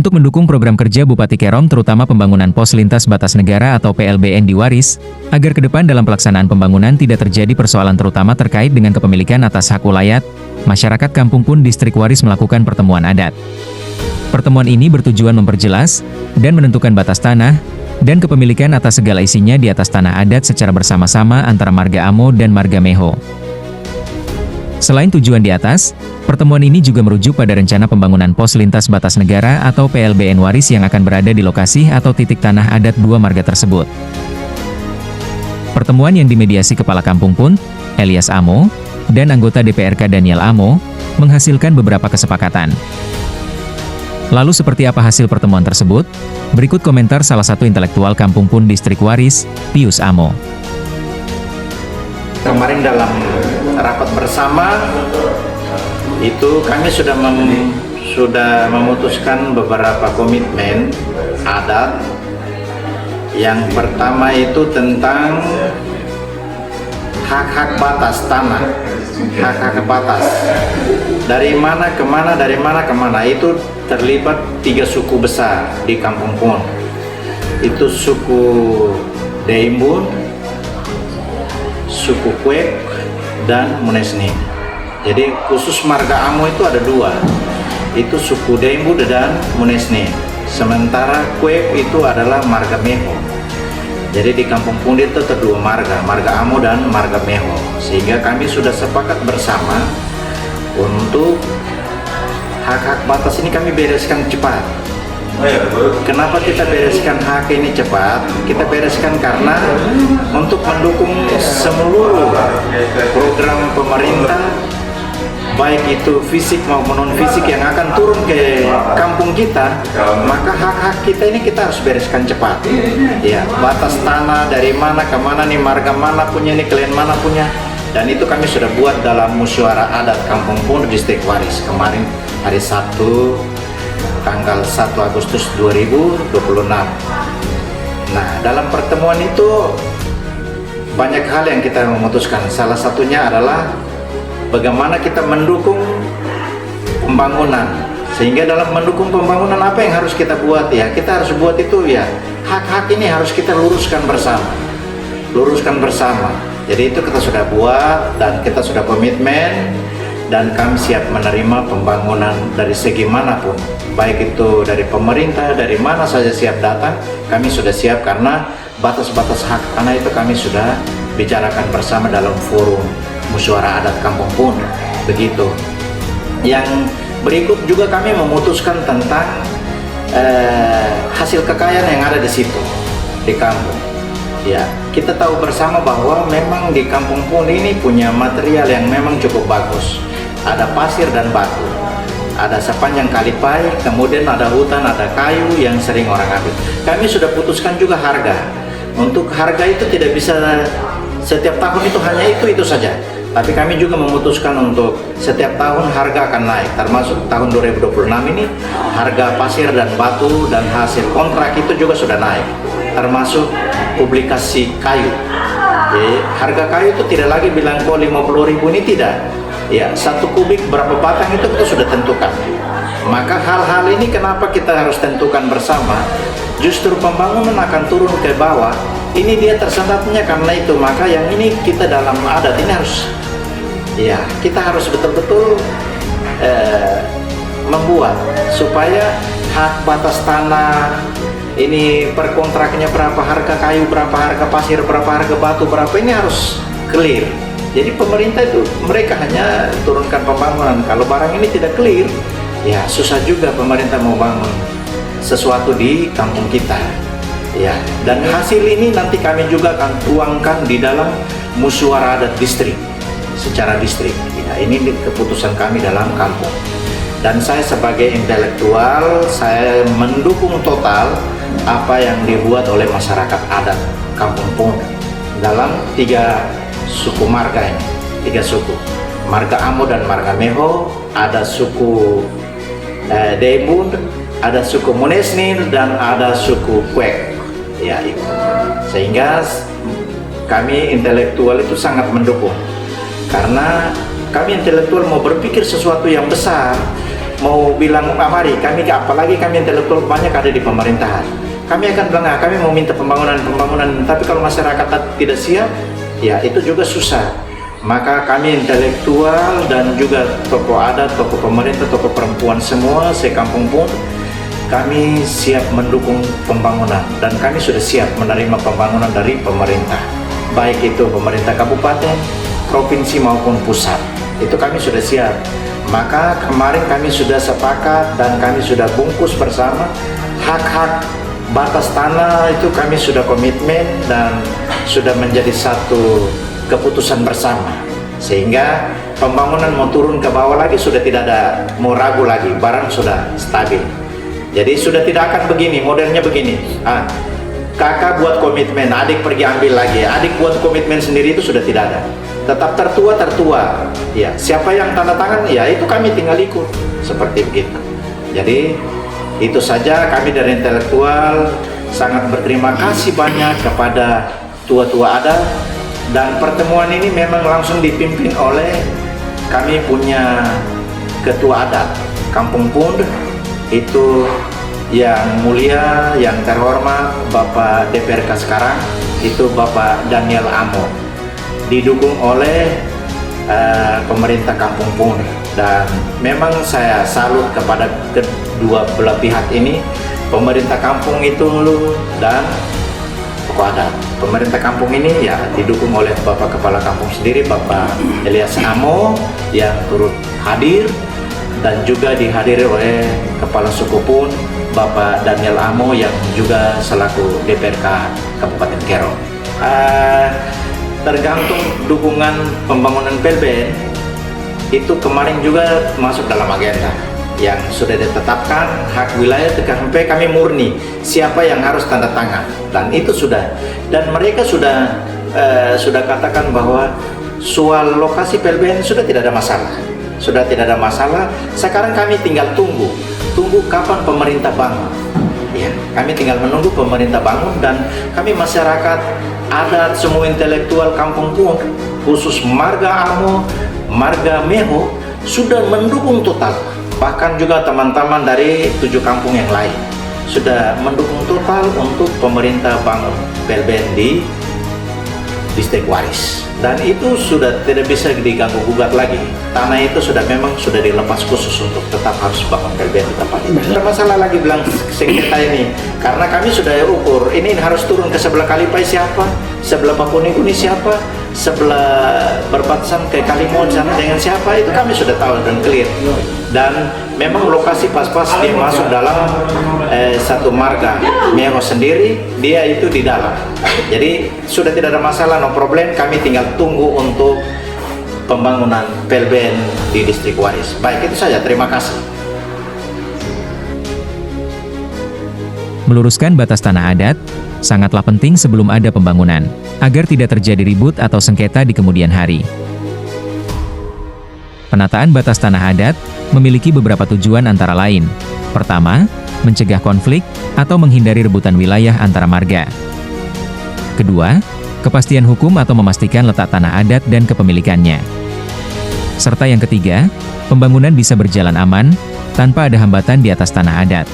Untuk mendukung program kerja Bupati Kerom terutama pembangunan pos lintas batas negara atau PLBN di Waris, agar ke depan dalam pelaksanaan pembangunan tidak terjadi persoalan terutama terkait dengan kepemilikan atas hak ulayat, masyarakat Kampung Pun Distrik Waris melakukan pertemuan adat. Pertemuan ini bertujuan memperjelas dan menentukan batas tanah dan kepemilikan atas segala isinya di atas tanah adat secara bersama-sama antara Marga Amo dan Marga Meho. Selain tujuan di atas, pertemuan ini juga merujuk pada rencana pembangunan pos lintas batas negara atau PLBN Waris yang akan berada di lokasi atau titik tanah adat dua marga tersebut. Pertemuan yang dimediasi Kepala Kampung Pun, Elias Amo, dan anggota DPRK Daniel Amo, menghasilkan beberapa kesepakatan. Lalu seperti apa hasil pertemuan tersebut? Berikut komentar salah satu intelektual Kampung Pun Distrik Waris, Pius Amo. Kemarin dalam rapat bersama itu kami sudah memutuskan beberapa komitmen adat. Yang pertama itu tentang hak-hak batas tanah, hak-hak batas. Dari mana ke mana, dari mana ke mana, itu terlibat 3 suku besar di Kampung Pun. Itu suku Deimbun, suku Kuek, dan Munesni. Jadi khusus Marga Amo itu ada 2, itu suku Deimbun dan Munesni. Sementara Kuek itu adalah Marga Meho. Jadi di Kampung Pun itu ada 2 marga, Marga Amo dan Marga Meho. Sehingga kami sudah sepakat bersama untuk hak-hak batas ini kami bereskan cepat. Kenapa kita bereskan hak ini cepat? Kita bereskan karena untuk mendukung seluruh program pemerintah, baik itu fisik maupun non fisik yang akan turun ke kampung kita, maka hak-hak kita ini kita harus bereskan cepat. Ya, batas tanah dari mana ke mana nih, marga mana punya nih, klien mana punya, dan itu kami sudah buat dalam musyawarah adat Kampung Pun Distrik Waris kemarin hari Sabtu tanggal 1 Agustus 2026. Nah, dalam pertemuan itu banyak hal yang kita memutuskan. Salah satunya adalah bagaimana kita mendukung pembangunan. Sehingga dalam mendukung pembangunan apa yang harus kita buat ya? Kita harus buat itu ya, hak-hak ini harus kita luruskan bersama. Luruskan bersama. Jadi itu kita sudah buat dan kita sudah komitmen. Dan kami siap menerima pembangunan dari segi manapun, baik itu dari pemerintah, dari mana saja siap datang, kami sudah siap karena batas-batas hak tanah itu kami sudah bicarakan bersama dalam forum musyawarah adat Kampung Pun. Begitu. Yang berikut juga kami memutuskan tentang hasil kekayaan yang ada di situ, di kampung. Ya, kita tahu bersama bahwa memang di Kampung Pun ini punya material yang memang cukup bagus. Ada pasir dan batu, ada sepanjang Kalipai, kemudian ada hutan, ada kayu yang sering orang ambil. Kami sudah putuskan juga harga. Untuk harga itu tidak bisa setiap tahun itu hanya itu saja. Tapi kami juga memutuskan untuk setiap tahun harga akan naik. Termasuk tahun 2026 ini harga pasir dan batu dan hasil kontrak itu juga sudah naik. Termasuk publikasi kayu. Jadi, harga kayu itu tidak lagi bilang kok 50.000 ini, tidak. Ya, 1 kubik berapa batang itu kita sudah tentukan. Maka hal-hal ini kenapa kita harus tentukan bersama? Justru pembangunan akan turun ke bawah. Ini dia tersendatnya karena itu. Maka yang ini kita dalam adat ini harus, ya, kita harus betul-betul membuat supaya hak batas tanah ini per kontraknya berapa, harga kayu berapa, harga pasir berapa, harga batu berapa, ini harus clear. Jadi pemerintah itu mereka hanya turunkan pembangunan. Kalau barang ini tidak clear, ya susah juga pemerintah mau bangun sesuatu di kampung kita. Ya, dan hasil ini nanti kami juga akan tuangkan di dalam musyawarah adat distrik, secara distrik. Ya, ini keputusan kami dalam kampung. Dan saya sebagai intelektual, saya mendukung total apa yang dibuat oleh masyarakat adat Kampung Pun dalam 3 suku marga ini, 3 suku, Marga Amo dan Marga Meho, ada suku Deimbun, ada suku Munesni, dan ada suku Kuek. Ya, itu. Sehingga kami intelektual itu sangat mendukung, karena kami intelektual mau berpikir sesuatu yang besar, mau bilang, mari kami, apalagi kami intelektual banyak ada di pemerintahan, kami akan bilang, kami mau minta pembangunan, tapi kalau masyarakat tidak siap, ya itu juga susah. Maka kami intelektual dan juga tokoh adat, tokoh pemerintah, tokoh perempuan semua sekampung pun kami siap mendukung pembangunan, dan kami sudah siap menerima pembangunan dari pemerintah, baik itu pemerintah kabupaten, provinsi maupun pusat. Itu kami sudah siap. Maka kemarin kami sudah sepakat dan kami sudah bungkus bersama hak-hak batas tanah itu, kami sudah komitmen dan sudah menjadi satu keputusan bersama, sehingga pembangunan mau turun ke bawah lagi sudah tidak ada mau ragu lagi, barang sudah stabil. Jadi sudah tidak akan begini, modelnya begini, kakak buat komitmen, adik pergi ambil lagi, adik buat komitmen sendiri, itu sudah tidak ada. Tetap tertua, ya siapa yang tanda tangan, ya itu kami tinggal ikut, seperti begitu. Jadi itu saja, kami dari intelektual sangat berterima kasih banyak kepada tua-tua adat, dan pertemuan ini memang langsung dipimpin oleh kami punya ketua adat Kampung Pund, itu yang mulia, yang terhormat Bapak DPRK sekarang, itu Bapak Daniel Amo, didukung oleh pemerintah Kampung Pund. Dan memang saya salut kepada kedua belah pihak ini, pemerintah kampung itu dan tokoh adat. Pemerintah kampung ini ya didukung oleh Bapak Kepala Kampung sendiri, Bapak Elias Amo, yang turut hadir, dan juga dihadiri oleh Kepala Suku Pun, Bapak Daniel Amo, yang juga selaku DPRK Kabupaten Kero. Tergantung dukungan pembangunan PLBN itu kemarin juga masuk dalam agenda yang sudah ditetapkan, hak wilayah sampai kami murni siapa yang harus tanda tangan, dan itu sudah, dan mereka sudah katakan bahwa soal lokasi PLBN sudah tidak ada masalah, Sekarang kami tinggal tunggu kapan pemerintah bangun. Ya, kami tinggal menunggu pemerintah bangun, dan kami masyarakat adat, semua intelektual Kampung Pun, khusus marga Amo, marga Meho, sudah mendukung total. Bahkan juga teman-teman dari 7 kampung yang lain sudah mendukung total untuk pemerintah bangun PLBN di Distrik Waris, dan itu sudah tidak bisa diganggu gugat lagi. Tanah itu memang sudah dilepas khusus untuk tetap harus bangun PLBN di tempat itu. Tidak masalah lagi bilang sengketa ini, karena kami sudah ukur ini harus turun ke sebelah Kalipai siapa, sebelah Bakuni siapa, sebelah berbatasan ke Kalimon sana dengan siapa, itu kami sudah tahu dan clear. Dan memang lokasi pas-pas dia masuk dalam satu marga Meho sendiri, dia itu di dalam. Jadi sudah tidak ada masalah, no problem. Kami tinggal tunggu untuk pembangunan PLBN di Distrik Waris. Baik, itu saja. Terima kasih. Meluruskan batas tanah adat sangatlah penting sebelum ada pembangunan, agar tidak terjadi ribut atau sengketa di kemudian hari. Penataan batas tanah adat memiliki beberapa tujuan antara lain. Pertama, mencegah konflik atau menghindari rebutan wilayah antara marga. Kedua, kepastian hukum atau memastikan letak tanah adat dan kepemilikannya. Serta yang ketiga, pembangunan bisa berjalan aman tanpa ada hambatan di atas tanah adat.